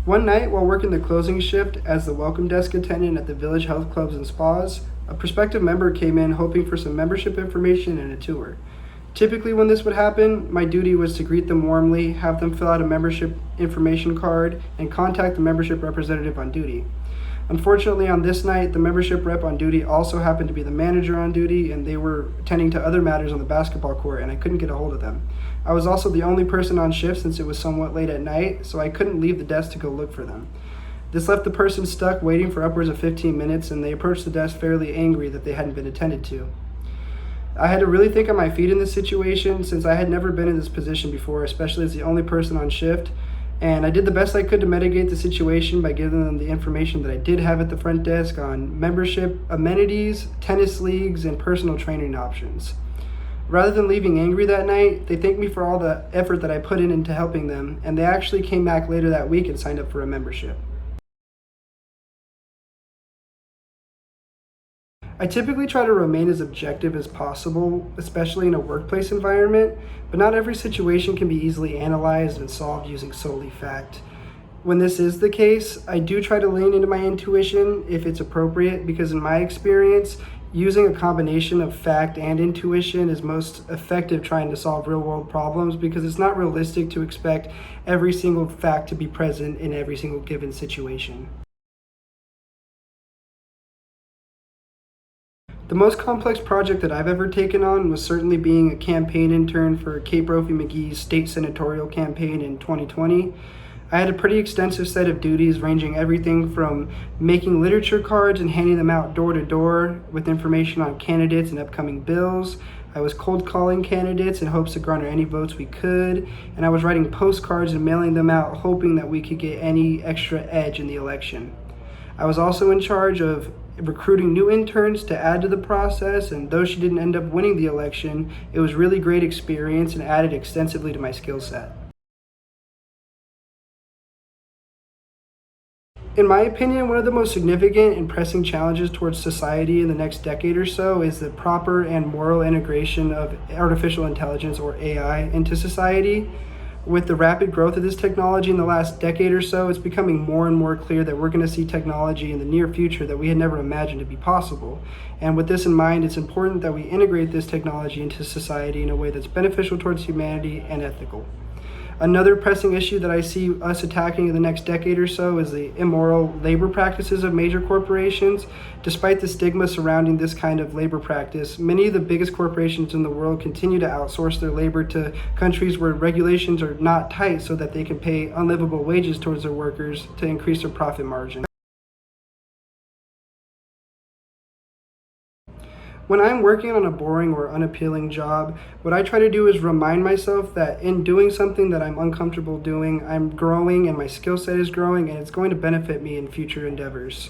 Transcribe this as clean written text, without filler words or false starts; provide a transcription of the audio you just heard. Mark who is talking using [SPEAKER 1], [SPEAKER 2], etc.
[SPEAKER 1] One night, while working the closing shift as the welcome desk attendant at the village health clubs and spas, a prospective member came in hoping for some membership information and a tour. Typically, when this would happen, my duty was to greet them warmly, have them fill out a membership information card, and contact the membership representative on duty. Unfortunately, on this night, the membership rep on duty also happened to be the manager on duty, and they were attending to other matters on the basketball court, and I couldn't get a hold of them. I was also the only person on shift since it was somewhat late at night, so I couldn't leave the desk to go look for them. This left the person stuck waiting for upwards of 15 minutes, and they approached the desk fairly angry that they hadn't been attended to. I had to really think on my feet in this situation since I had never been in this position before, especially as the only person on shift. And I did the best I could to mitigate the situation by giving them the information that I did have at the front desk on membership, amenities, tennis leagues, and personal training options. Rather than leaving angry that night, they thanked me for all the effort that I put in into helping them, and they actually came back later that week and signed up for a membership. I typically try to remain as objective as possible, especially in a workplace environment, but not every situation can be easily analyzed and solved using solely fact. When this is the case, I do try to lean into my intuition if it's appropriate, because in my experience, using a combination of fact and intuition is most effective trying to solve real world problems, because it's not realistic to expect every single fact to be present in every single given situation. The most complex project that I've ever taken on was certainly being a campaign intern for Kate Brophy McGee's state senatorial campaign in 2020. I had a pretty extensive set of duties ranging everything from making literature cards and handing them out door to door with information on candidates and upcoming bills. I was cold calling candidates in hopes to garner any votes we could, and I was writing postcards and mailing them out hoping that we could get any extra edge in the election. I was also in charge of recruiting new interns to add to the process, and though she didn't end up winning the election, it was really great experience and added extensively to my skill set. In my opinion, one of the most significant and pressing challenges towards society in the next decade or so is the proper and moral integration of artificial intelligence, or AI, into society. With the rapid growth of this technology in the last decade or so, it's becoming more and more clear that we're going to see technology in the near future that we had never imagined to be possible. And with this in mind, it's important that we integrate this technology into society in a way that's beneficial towards humanity and ethical. Another pressing issue that I see us attacking in the next decade or so is the immoral labor practices of major corporations. Despite the stigma surrounding this kind of labor practice, many of the biggest corporations in the world continue to outsource their labor to countries where regulations are not tight so that they can pay unlivable wages towards their workers to increase their profit margin. When I'm working on a boring or unappealing job, what I try to do is remind myself that in doing something that I'm uncomfortable doing, I'm growing and my skill set is growing, and it's going to benefit me in future endeavors.